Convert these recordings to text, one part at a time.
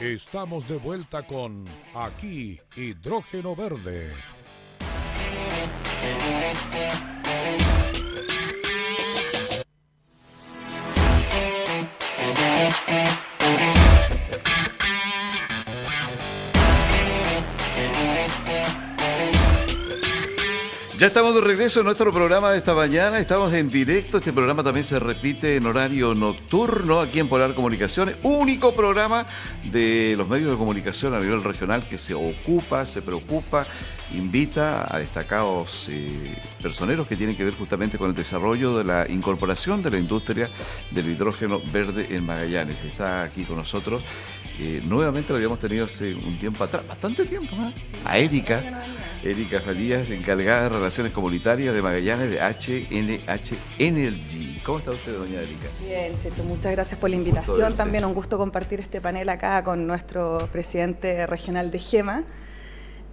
Estamos de vuelta con Aquí Hidrógeno Verde. Ya estamos de regreso en nuestro programa de esta mañana, estamos en directo, este programa también se repite en horario nocturno aquí en Polar Comunicaciones, único programa de los medios de comunicación a nivel regional que se ocupa, se preocupa, invita a destacados personeros que tienen que ver justamente con el desarrollo de la incorporación de la industria del hidrógeno verde en Magallanes. Está aquí con nosotros, nuevamente lo habíamos tenido hace un tiempo atrás, bastante tiempo, ¿no? A Erika Farías, encargada de Relaciones Comunitarias de Magallanes de HNH Energy. ¿Cómo está usted, doña Erika? Bien, Cheto, muchas gracias por la invitación. También un gusto compartir este panel acá con nuestro presidente regional de GEMA.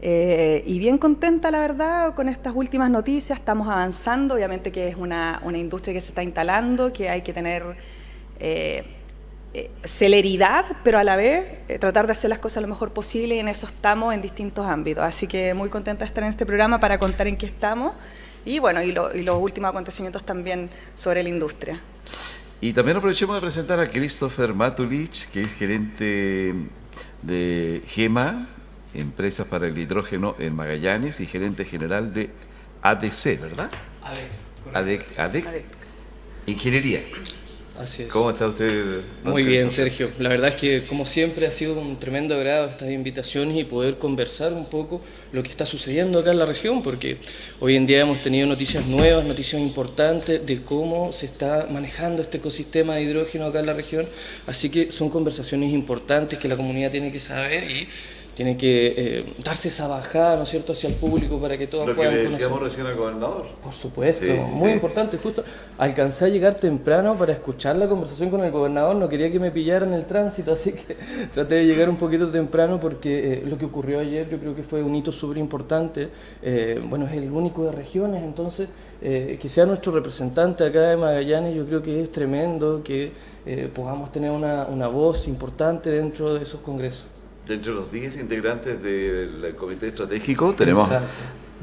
Y bien contenta, la verdad, con estas últimas noticias. Estamos avanzando, obviamente que es una industria que se está instalando, que hay que tener celeridad, pero a la vez tratar de hacer las cosas lo mejor posible, y en eso estamos en distintos ámbitos. Así que muy contenta de estar en este programa para contar en qué estamos y bueno, y los últimos acontecimientos también sobre la industria. Y también aprovechemos de presentar a Christopher Matulich, que es gerente de GEMA, Empresas para el Hidrógeno en Magallanes, y gerente general de ADC, ¿verdad? ADEC. Ingeniería. Así es. ¿Cómo está usted? Muy bien, Sergio. La verdad es que, como siempre, ha sido un tremendo agrado estas invitaciones y poder conversar un poco lo que está sucediendo acá en la región, porque hoy en día hemos tenido noticias nuevas, noticias importantes de cómo se está manejando este ecosistema de hidrógeno acá en la región. Así que son conversaciones importantes que la comunidad tiene que saber y tiene que darse esa bajada, ¿no es cierto?, hacia el público para que todos puedan conocer. Lo que le decíamos recién al gobernador. Por supuesto, sí, muy importante. Justo alcancé a llegar temprano para escuchar la conversación con el gobernador, no quería que me pillaran el tránsito, así que traté de llegar un poquito temprano porque lo que ocurrió ayer yo creo que fue un hito súper importante. Bueno, es el único de regiones, entonces que sea nuestro representante acá de Magallanes, yo creo que es tremendo que podamos tener una voz importante dentro de esos congresos. Dentro de los 10 integrantes del Comité Estratégico tenemos Exacto.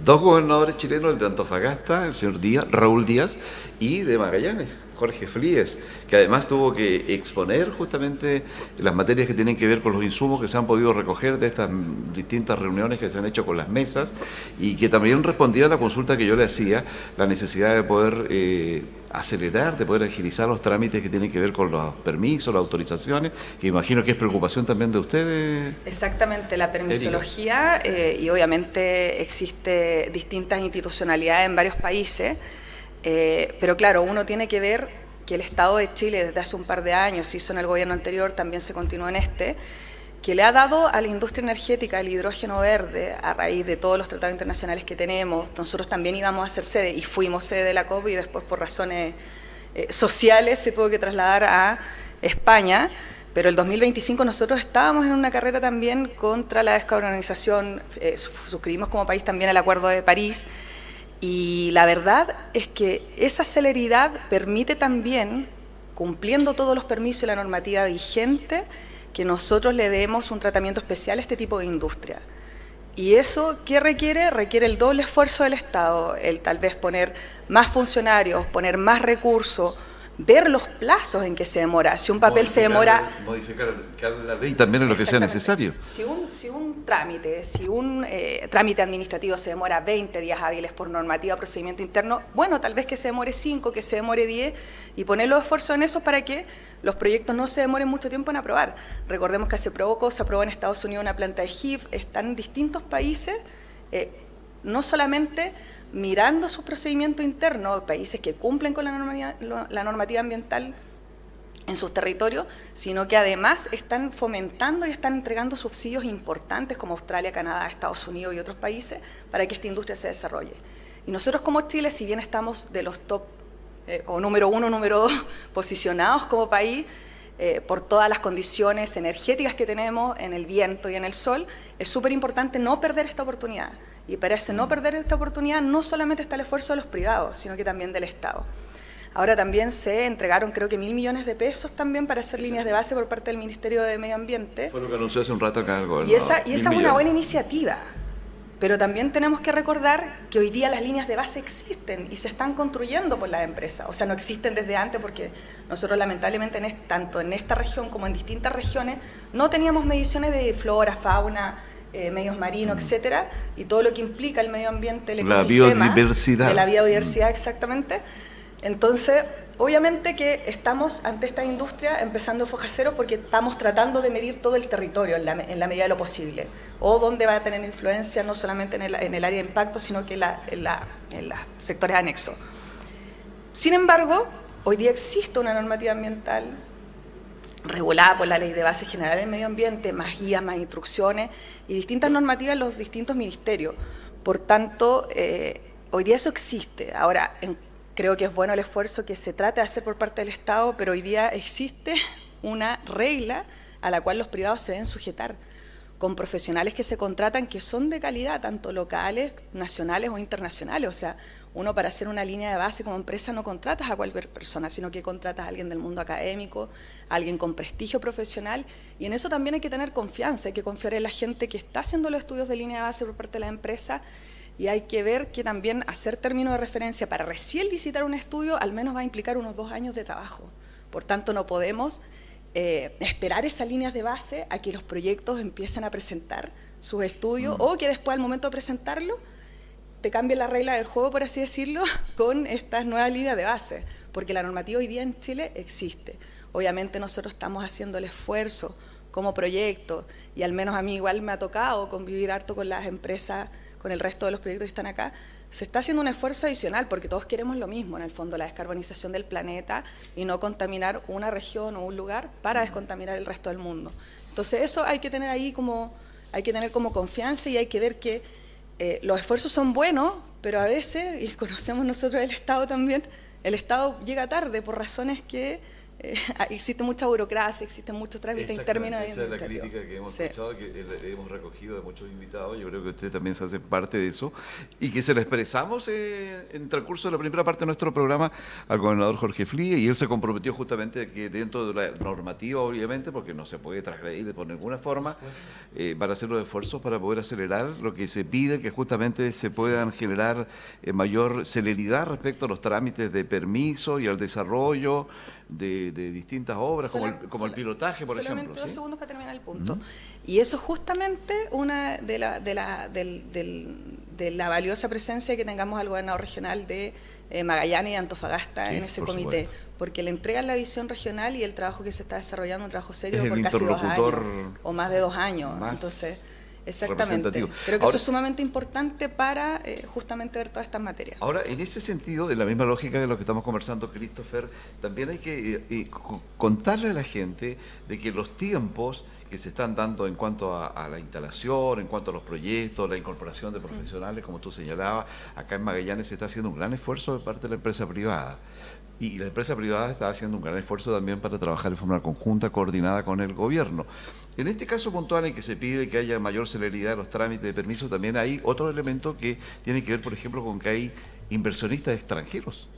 2 gobernadores chilenos, el de Antofagasta, el señor Díaz, Raúl Díaz, y de Magallanes, Jorge Fríes, que además tuvo que exponer justamente las materias que tienen que ver con los insumos que se han podido recoger de estas distintas reuniones que se han hecho con las mesas, y que también respondía a la consulta que yo le hacía, la necesidad de poder acelerar, de poder agilizar los trámites que tienen que ver con los permisos, las autorizaciones, que imagino que es preocupación también de ustedes. Exactamente, la permisología, y obviamente existe distintas institucionalidades en varios países, pero claro, uno tiene que ver que el Estado de Chile desde hace un par de años, se hizo en el gobierno anterior, también se continúa en este, que le ha dado a la industria energética el hidrógeno verde a raíz de todos los tratados internacionales que tenemos. Nosotros también íbamos a ser sede y fuimos sede de la COP, y después por razones sociales se tuvo que trasladar a España, pero el 2025 nosotros estábamos en una carrera también contra la descarbonización, suscribimos como país también el Acuerdo de París, y la verdad es que esa celeridad permite también, cumpliendo todos los permisos y la normativa vigente, que nosotros le demos un tratamiento especial a este tipo de industria. ¿Y eso qué requiere? Requiere el doble esfuerzo del Estado, el tal vez poner más funcionarios, poner más recursos, ver los plazos en que se demora. Si un papel se demora... Modificar la ley también en lo que sea necesario. Si un trámite administrativo se demora 20 días hábiles por normativa, procedimiento interno, bueno, tal vez que se demore 5, que se demore 10, y poner los esfuerzos en eso para que los proyectos no se demoren mucho tiempo en aprobar. Recordemos que hace poco se aprobó en Estados Unidos una planta de HIF, están en distintos países, no solamente mirando sus procedimientos internos, países que cumplen con la normativa ambiental en sus territorios, sino que además están fomentando y están entregando subsidios importantes como Australia, Canadá, Estados Unidos y otros países para que esta industria se desarrolle. Y nosotros como Chile, si bien estamos de los top o número 1, número 2 posicionados como país, por todas las condiciones energéticas que tenemos en el viento y en el sol, es súper importante no perder esta oportunidad. Y para ese no perder esta oportunidad no solamente está el esfuerzo de los privados, sino que también del Estado. Ahora también se entregaron creo que 1.000 millones de pesos también para hacer líneas de base por parte del Ministerio de Medio Ambiente. Fue lo que anunció hace un rato acá el gobernador. Y esa es una buena iniciativa. Pero también tenemos que recordar que hoy día las líneas de base existen y se están construyendo por las empresas. O sea, no existen desde antes porque nosotros lamentablemente tanto en esta región como en distintas regiones no teníamos mediciones de flora, fauna, medios marinos, etcétera, y todo lo que implica el medio ambiente, el ecosistema. La biodiversidad. De la biodiversidad, exactamente. Entonces, obviamente que estamos ante esta industria empezando foja cero porque estamos tratando de medir todo el territorio en la medida de lo posible, o dónde va a tener influencia no solamente en el área de impacto, sino que en los sectores anexos. Sin embargo, hoy día existe una normativa ambiental regulada por la Ley de Bases Generales del Medio Ambiente, más guías, más instrucciones y distintas normativas en los distintos ministerios. Por tanto, hoy día eso existe. Ahora, creo que es bueno el esfuerzo que se trata de hacer por parte del Estado, pero hoy día existe una regla a la cual los privados se deben sujetar, con profesionales que se contratan que son de calidad, tanto locales, nacionales o internacionales. O sea, uno para hacer una línea de base como empresa no contratas a cualquier persona, sino que contratas a alguien del mundo académico, a alguien con prestigio profesional, y en eso también hay que tener confianza, hay que confiar en la gente que está haciendo los estudios de línea de base por parte de la empresa. Y hay que ver que también hacer término de referencia para recién licitar un estudio al menos va a implicar unos 2 años de trabajo. Por tanto, no podemos esperar esas líneas de base a que los proyectos empiecen a presentar sus estudios o que después al momento de presentarlo te cambie la regla del juego, por así decirlo, con estas nuevas líneas de base. Porque la normativa hoy día en Chile existe. Obviamente nosotros estamos haciendo el esfuerzo como proyecto y al menos a mí igual me ha tocado convivir harto con las empresas, con el resto de los proyectos que están acá. Se está haciendo un esfuerzo adicional porque todos queremos lo mismo, en el fondo, la descarbonización del planeta y no contaminar una región o un lugar para descontaminar el resto del mundo. Entonces eso hay que tener ahí hay que tener como confianza y hay que ver que los esfuerzos son buenos, pero a veces, y conocemos nosotros el Estado también, el Estado llega tarde por razones que existe mucha burocracia, existen muchos trámites en términos esa es la crítica que hemos escuchado, que hemos recogido de muchos invitados. Yo creo que usted también se hace parte de eso y que se lo expresamos en el transcurso de la primera parte de nuestro programa al gobernador Jorge Flies, y él se comprometió justamente que dentro de la normativa, obviamente, porque no se puede transgredir por ninguna forma, van a hacer los esfuerzos para poder acelerar lo que se pide, que justamente se puedan generar mayor celeridad respecto a los trámites de permiso y al desarrollo de distintas obras, como el pilotaje, por ejemplo. Solamente 2 segundos para terminar el punto. Y eso es justamente una de la valiosa presencia que tengamos al gobernador regional de Magallanes y Antofagasta en ese comité, porque le entregan la visión regional y el trabajo que se está desarrollando, un trabajo serio por casi 2 años, o más de 2 años. Entonces, exactamente. Creo que eso es sumamente importante para justamente ver todas estas materias. Ahora, en ese sentido, en la misma lógica de lo que estamos conversando, Christopher, también hay que contarle a la gente de que los tiempos que se están dando en cuanto a la instalación, en cuanto a los proyectos, la incorporación de profesionales, como tú señalabas, acá en Magallanes se está haciendo un gran esfuerzo de parte de la empresa privada. Y la empresa privada está haciendo un gran esfuerzo también para trabajar de forma conjunta, coordinada con el gobierno. En este caso puntual en que se pide que haya mayor celeridad en los trámites de permiso, también hay otro elemento que tiene que ver, por ejemplo, con que hay inversionistas extranjeros.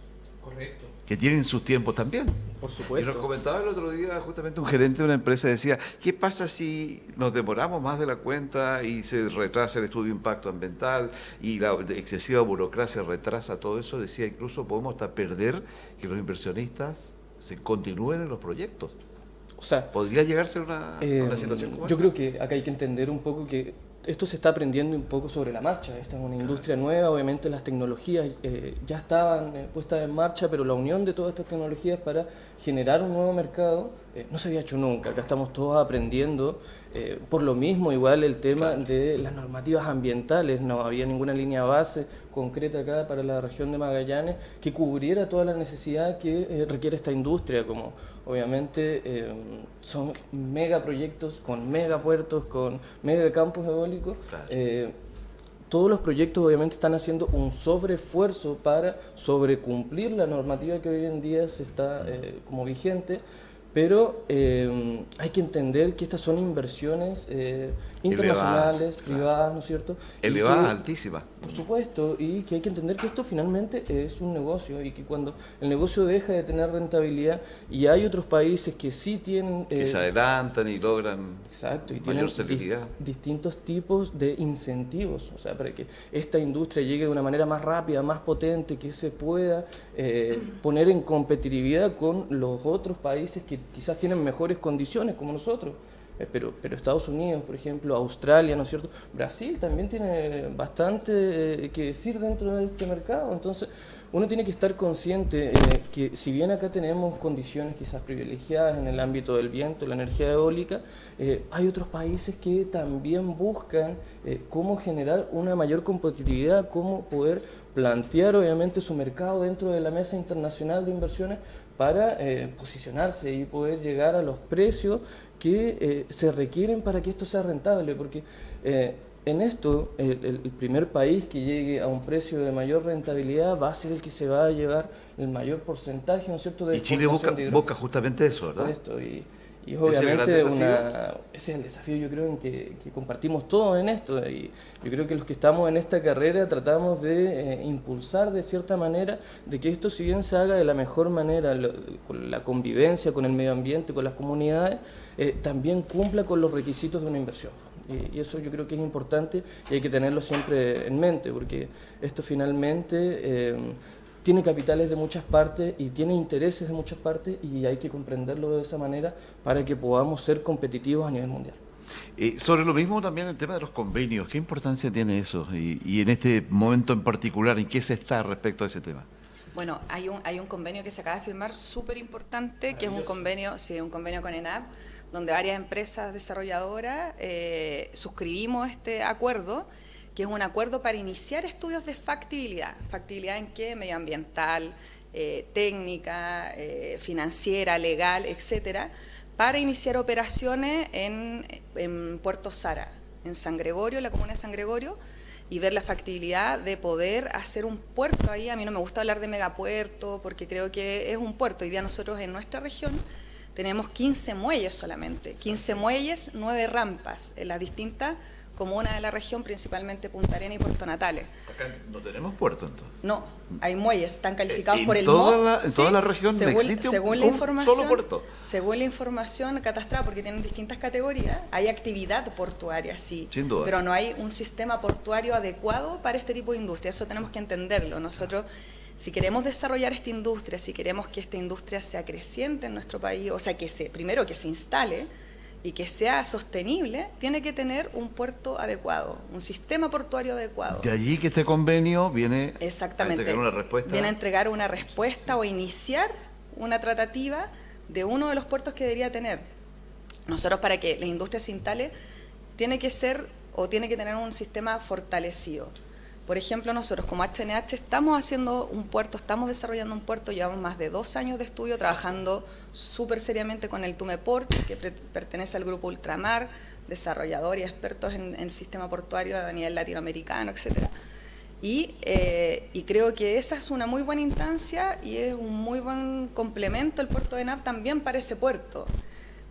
Correcto. Que tienen sus tiempos también. Por supuesto. Y nos comentaba el otro día justamente un gerente de una empresa, decía, ¿qué pasa si nos demoramos más de la cuenta y se retrasa el estudio de impacto ambiental y la excesiva burocracia retrasa todo eso? Decía, incluso podemos hasta perder que los inversionistas se continúen en los proyectos. O sea, ¿podría llegarse a una situación como yo esa? creo que acá hay que entender un poco que esto se está aprendiendo un poco sobre la marcha. Esta es una industria nueva, obviamente las tecnologías ya estaban puestas en marcha, pero la unión de todas estas tecnologías para generar un nuevo mercado no se había hecho nunca. Acá estamos todos aprendiendo. Por lo mismo, igual el tema de las normativas ambientales, no había ninguna línea base concreta acá para la región de Magallanes que cubriera toda la necesidad que requiere esta industria, como obviamente son megaproyectos con megapuertos, con megacampos eólicos. Claro. Todos los proyectos obviamente están haciendo un sobreesfuerzo para sobrecumplir la normativa que hoy en día se está como vigente, pero hay que entender que estas son inversiones internacionales, privadas, ¿no es cierto? Elevadas, altísimas. Por supuesto, y que hay que entender que esto finalmente es un negocio y que cuando el negocio deja de tener rentabilidad y hay otros países que sí tienen... que se adelantan y logran exacto, y mayor tienen celeridad. Distintos tipos de incentivos, o sea, para que esta industria llegue de una manera más rápida, más potente, que se pueda poner en competitividad con los otros países que quizás tienen mejores condiciones como nosotros. Pero Estados Unidos, por ejemplo, Australia, ¿no es cierto? Brasil también tiene bastante que decir dentro de este mercado. Entonces, uno tiene que estar consciente que si bien acá tenemos condiciones quizás privilegiadas en el ámbito del viento, la energía eólica, hay otros países que también buscan cómo generar una mayor competitividad, cómo poder plantear obviamente su mercado dentro de la mesa internacional de inversiones para posicionarse y poder llegar a los precios que se requieren para que esto sea rentable, porque en esto el primer país que llegue a un precio de mayor rentabilidad va a ser el que se va a llevar el mayor porcentaje, ¿no es cierto?, de y Chile busca justamente eso, ¿verdad? Y obviamente ese es el desafío, yo creo, en que compartimos todos en esto, y yo creo que los que estamos en esta carrera tratamos de impulsar de cierta manera de que esto, si bien se haga de la mejor manera, con la convivencia, con el medio ambiente, con las comunidades, también cumpla con los requisitos de una inversión. Y eso yo creo que es importante y hay que tenerlo siempre en mente, porque esto finalmente tiene capitales de muchas partes y tiene intereses de muchas partes y hay que comprenderlo de esa manera para que podamos ser competitivos a nivel mundial. Sobre lo mismo también el tema de los convenios, ¿qué importancia tiene eso? Y en este momento en particular, ¿en qué se está respecto a ese tema? Bueno, hay un convenio que se acaba de firmar súper importante, que es un convenio con ENAP, donde varias empresas desarrolladoras suscribimos este acuerdo, que es un acuerdo para iniciar estudios de factibilidad. ¿Factibilidad en qué? Medioambiental, técnica, financiera, legal, etcétera, para iniciar operaciones en Puerto Sara, en San Gregorio, en la comuna de San Gregorio, y ver la factibilidad de poder hacer un puerto ahí. A mí no me gusta hablar de megapuerto porque creo que es un puerto. Hoy día nosotros en nuestra región tenemos 15 muelles solamente, 15 muelles, 9 rampas en las distintas comunas de la región, principalmente Punta Arenas y Puerto Natales. Acá no tenemos puerto entonces. No, hay muelles, están calificados por el MOP. En toda la región no existe un solo puerto. Según la información catastrada, porque tienen distintas categorías, hay actividad portuaria, sí. Sin duda. Pero no hay un sistema portuario adecuado para este tipo de industria. Eso tenemos que entenderlo. Nosotros, si queremos desarrollar esta industria, si queremos que esta industria sea creciente en nuestro país, o sea, primero que se instale y que sea sostenible, tiene que tener un puerto adecuado, un sistema portuario adecuado. De allí que este convenio viene exactamente, a entregar una respuesta. Viene a entregar una respuesta o iniciar una tratativa de uno de los puertos que debería tener. Nosotros, para que la industria se instale, tiene que tener un sistema fortalecido. Por ejemplo, nosotros como HNH estamos desarrollando un puerto, llevamos más de 2 años de estudio trabajando súper seriamente con el Tumeport, que pertenece al grupo Ultramar, desarrollador y expertos en el sistema portuario a nivel latinoamericano, etcétera. Y creo que esa es una muy buena instancia y es un muy buen complemento el puerto de ENAP también para ese puerto.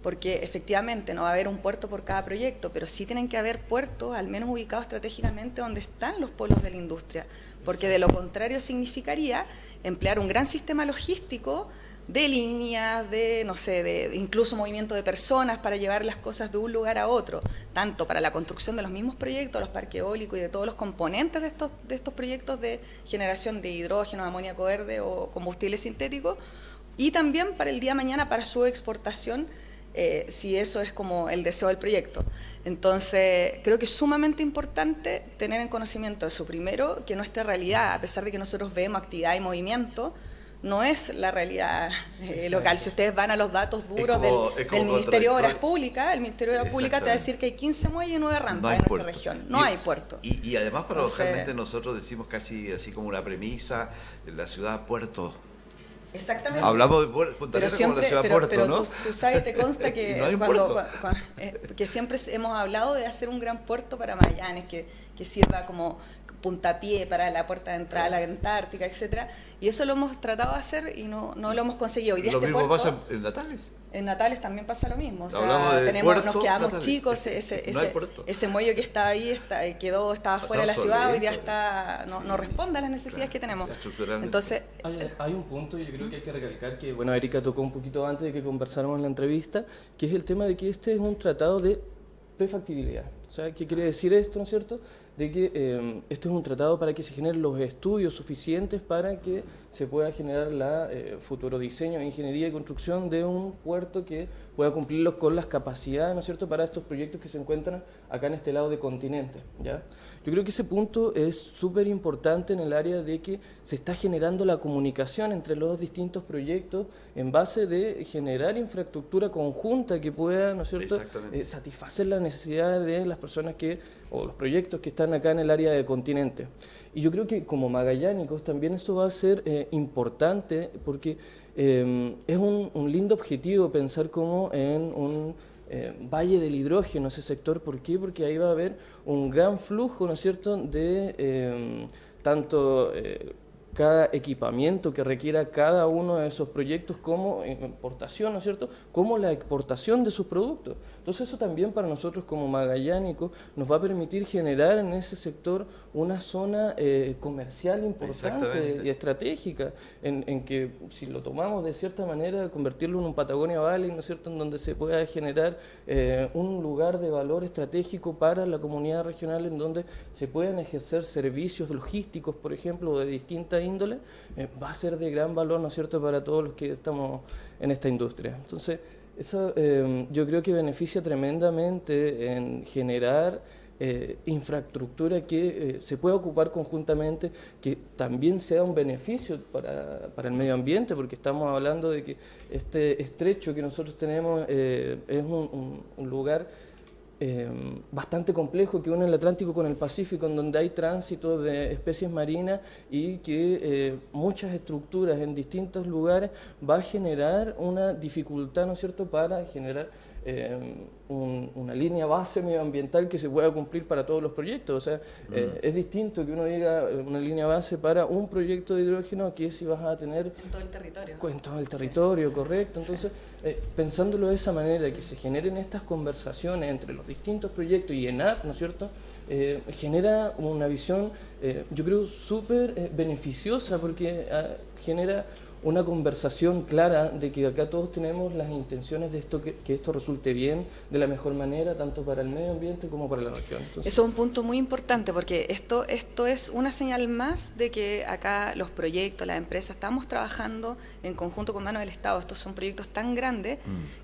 Porque efectivamente no va a haber un puerto por cada proyecto, pero sí tienen que haber puertos, al menos ubicados estratégicamente donde están los polos de la industria, porque de lo contrario significaría emplear un gran sistema logístico de líneas, de incluso movimiento de personas para llevar las cosas de un lugar a otro, tanto para la construcción de los mismos proyectos, los parques eólicos y de todos los componentes de estos proyectos de generación de hidrógeno, amoníaco verde o combustibles sintéticos, y también para el día de mañana para su exportación, si eso es como el deseo del proyecto. Entonces, creo que es sumamente importante tener en conocimiento eso. Primero, que nuestra realidad, a pesar de que nosotros vemos actividad y movimiento, no es la realidad local. Si ustedes van a los datos duros del Ministerio de Obras Públicas, el Ministerio de Obras Públicas te va a decir que hay 15 muelles y 9 rampas en nuestra región. No hay puerto. Y además, paradojalmente, nosotros decimos casi así como una premisa, la ciudad puerto. Exactamente. Hablamos de Punta Arenas como la ciudad puerto, pero ¿no? tú sabes, te consta que no hay un que siempre hemos hablado de hacer un gran puerto para Magallanes, que que sirva como puntapié para la puerta de entrada a la Antártica, etcétera. Y eso lo hemos tratado de hacer y no lo hemos conseguido. Hoy día ¿Lo mismo puerto, pasa en Natales? En Natales también pasa lo mismo. O sea, nos quedamos Natales. chicos, ese muelle que estaba ahí estaba fuera de la ciudad, hoy día no responde a las necesidades que tenemos. Entonces, hay un punto, y yo creo que hay que recalcar que, bueno, Erika tocó un poquito antes de que conversáramos en la entrevista, que es el tema de que este es un tratado de prefactibilidad. O sea, ¿qué quiere decir esto, no es cierto? De que esto es un tratado para que se generen los estudios suficientes para que se pueda generar la futuro diseño, ingeniería y construcción de un puerto que pueda cumplirlos con las capacidades, ¿no es cierto?, para estos proyectos que se encuentran acá en este lado de continente, ¿ya? Yo creo que ese punto es súper importante en el área de que se está generando la comunicación entre los distintos proyectos en base de generar infraestructura conjunta que pueda, ¿no es cierto?, satisfacer las necesidades de las personas o los proyectos que están acá en el área de continente. Y yo creo que como magallánicos también esto va a ser importante porque es un lindo objetivo pensar como en un valle del hidrógeno, ese sector. ¿Por qué? Porque ahí va a haber un gran flujo, ¿no es cierto?, de tanto cada equipamiento que requiera cada uno de esos proyectos como importación, ¿no es cierto?, como la exportación de sus productos. Entonces eso también para nosotros como magallánicos nos va a permitir generar en ese sector una zona comercial importante y estratégica, en que si lo tomamos de cierta manera, convertirlo en un Patagonia Valley, ¿no es cierto?, en donde se pueda generar un lugar de valor estratégico para la comunidad regional, en donde se puedan ejercer servicios logísticos, por ejemplo, de distintas índole, va a ser de gran valor, ¿no es cierto?, para todos los que estamos en esta industria. Entonces, eso yo creo que beneficia tremendamente en generar infraestructura que se pueda ocupar conjuntamente, que también sea un beneficio para el medio ambiente, porque estamos hablando de que este estrecho que nosotros tenemos es un lugar bastante complejo que une el Atlántico con el Pacífico, en donde hay tránsito de especies marinas y que muchas estructuras en distintos lugares va a generar una dificultad, ¿no es cierto?, para generar una línea base medioambiental que se pueda cumplir para todos los proyectos. O sea, es distinto que uno diga una línea base para un proyecto de hidrógeno que si vas a tener en todo el territorio. En todo el territorio, sí. Correcto. Entonces, pensándolo de esa manera, que se generen estas conversaciones entre los distintos proyectos y ENAP, ¿no es cierto?, genera una visión, yo creo, súper beneficiosa, porque genera una conversación clara de que acá todos tenemos las intenciones de esto, que esto resulte bien, de la mejor manera, tanto para el medio ambiente como para la región. Entonces, eso es un punto muy importante, porque esto es una señal más de que acá los proyectos, las empresas, estamos trabajando en conjunto con manos del Estado. Estos son proyectos tan grandes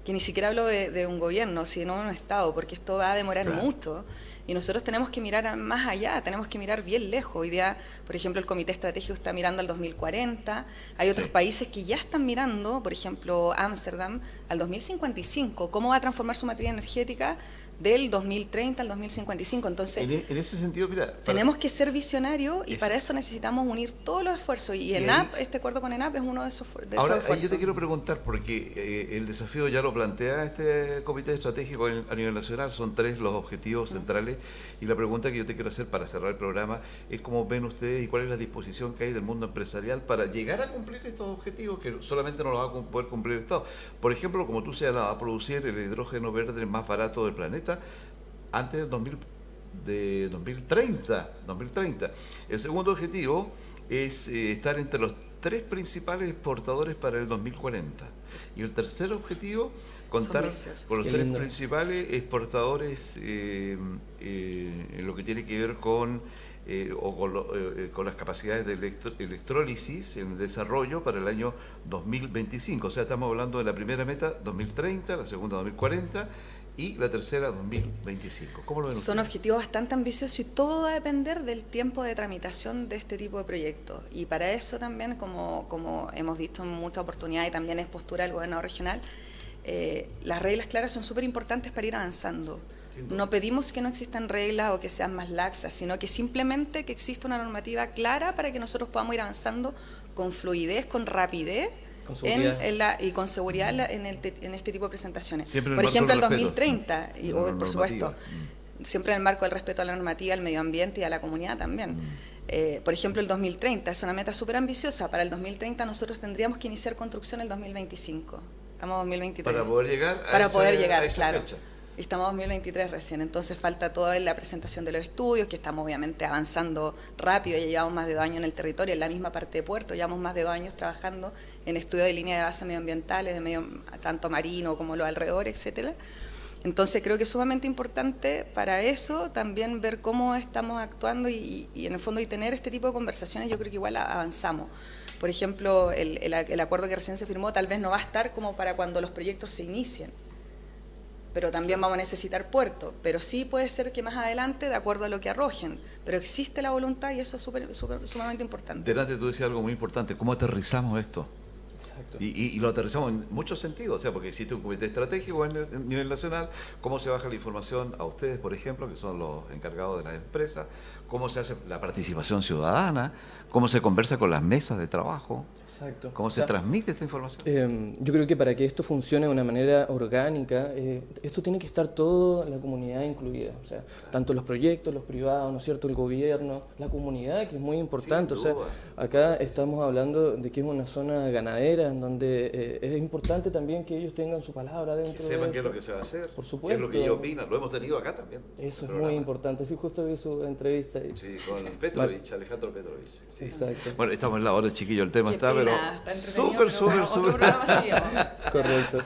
que ni siquiera hablo de un gobierno, sino de un Estado, porque esto va a demorar mucho. Y nosotros tenemos que mirar más allá, tenemos que mirar bien lejos. Hoy día, por ejemplo, el Comité Estratégico está mirando al 2040. Hay otros países que ya están mirando, por ejemplo, Ámsterdam, al 2055. ¿Cómo va a transformar su materia energética del 2030 al 2055? Entonces, en ese sentido, mira, tenemos que ser visionarios y para eso necesitamos unir todos los esfuerzos. Y ENAP, este acuerdo con ENAP es uno de esos esfuerzos. Ahora, yo te quiero preguntar, porque el desafío ya lo plantea este Comité Estratégico a nivel nacional, son 3 los objetivos centrales, y la pregunta que yo te quiero hacer para cerrar el programa es cómo ven ustedes y cuál es la disposición que hay del mundo empresarial para llegar a cumplir estos objetivos que solamente no lo va a poder cumplir el Estado. Por ejemplo, como tú señalabas, a producir el hidrógeno verde más barato del planeta antes de 2030. El segundo objetivo es estar entre los 3 principales exportadores para el 2040. Y el tercer objetivo, contar con los 3 principales exportadores en lo que tiene que ver con las capacidades de electrólisis en el desarrollo para el año 2025. O sea, estamos hablando de la primera meta 2030, la segunda 2040 y la tercera 2025. ¿Cómo lo ven ustedes? Son objetivos bastante ambiciosos y todo va a depender del tiempo de tramitación de este tipo de proyectos. Y para eso también, como hemos visto en muchas oportunidades y también es postura del gobierno regional, las reglas claras son súper importantes para ir avanzando. No pedimos que no existan reglas o que sean más laxas, sino que simplemente que exista una normativa clara para que nosotros podamos ir avanzando con fluidez, con rapidez y con seguridad en este tipo de presentaciones. Por ejemplo, el 2030, por supuesto. siempre en el marco del respeto a la normativa, al medio ambiente y a la comunidad también. Por ejemplo, el 2030 es una meta súper ambiciosa. Para el 2030 nosotros tendríamos que iniciar construcción el 2025. Estamos en 2023. Para poder llegar a esa claro. fecha. Estamos en 2023 recién, entonces falta toda la presentación de los estudios, que estamos obviamente avanzando rápido, ya llevamos más de 2 años en el territorio, en la misma parte de Puerto, llevamos más de 2 años trabajando en estudios de línea de base medioambientales, tanto marino como los alrededores, etcétera. Entonces creo que es sumamente importante para eso también ver cómo estamos actuando y en el fondo y tener este tipo de conversaciones. Yo creo que igual avanzamos. Por ejemplo, el acuerdo que recién se firmó tal vez no va a estar como para cuando los proyectos se inicien, pero también vamos a necesitar puerto, pero sí puede ser que más adelante, de acuerdo a lo que arrojen, pero existe la voluntad y eso es sumamente importante. Delante tú decías algo muy importante, ¿cómo aterrizamos esto? Exacto. Y lo aterrizamos en muchos sentidos, o sea, porque existe un comité estratégico a nivel nacional, cómo se baja la información a ustedes, por ejemplo, que son los encargados de las empresas, cómo se hace la participación ciudadana, cómo se conversa con las mesas de trabajo. Exacto. ¿Cómo se transmite esta información? Yo creo que para que esto funcione de una manera orgánica, esto tiene que estar toda la comunidad incluida, o sea, tanto los proyectos, los privados, ¿no es cierto?, el gobierno, la comunidad, que es muy importante. O sea, acá estamos hablando de que es una zona ganadera, en donde es importante también que ellos tengan su palabra dentro. Que sepan qué es lo que se va a hacer, por supuesto, qué es lo que ellos opinan, lo hemos tenido acá también. Eso es muy importante, sí, justo vi su entrevista. Sí, con Petrovich, Alejandro Petrovich. Sí. Exacto. Bueno, estamos en la hora, chiquillo, el tema Qué está, pena, pero súper. Correcto.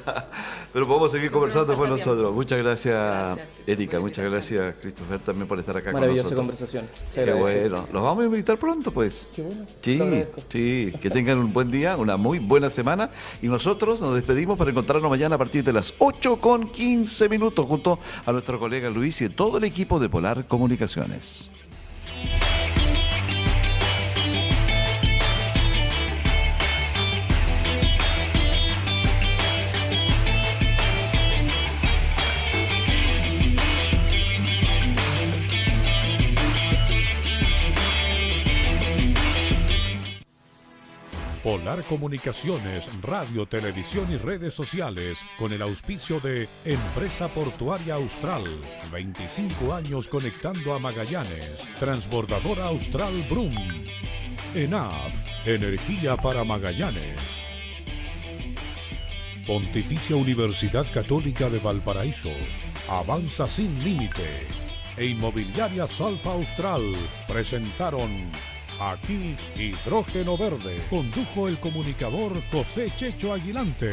Pero podemos seguir Siempre conversando nos con falta nosotros. tiempo. Muchas gracias, Gracias, chicos, Erika, por la muchas invitación. gracias, Christopher, también por estar acá Maravillosa con nosotros. conversación. Se Qué agradece. bueno, los vamos a invitar pronto, pues. Qué bueno. Lo Sí, agradezco. sí, que tengan un buen día, una muy buena semana. Y nosotros nos despedimos para encontrarnos mañana a partir de las 8:15 junto a nuestro colega Luis y todo el equipo de Polar Comunicaciones. Polar Comunicaciones, radio, televisión y redes sociales, con el auspicio de Empresa Portuaria Austral, 25 años conectando a Magallanes, Transbordadora Austral Brum, ENAP, Energía para Magallanes, Pontificia Universidad Católica de Valparaíso, Avanza Sin Límite e Inmobiliaria Salfa Austral presentaron Aquí Hidrógeno Verde. Condujo el comunicador José Checho Aguilante.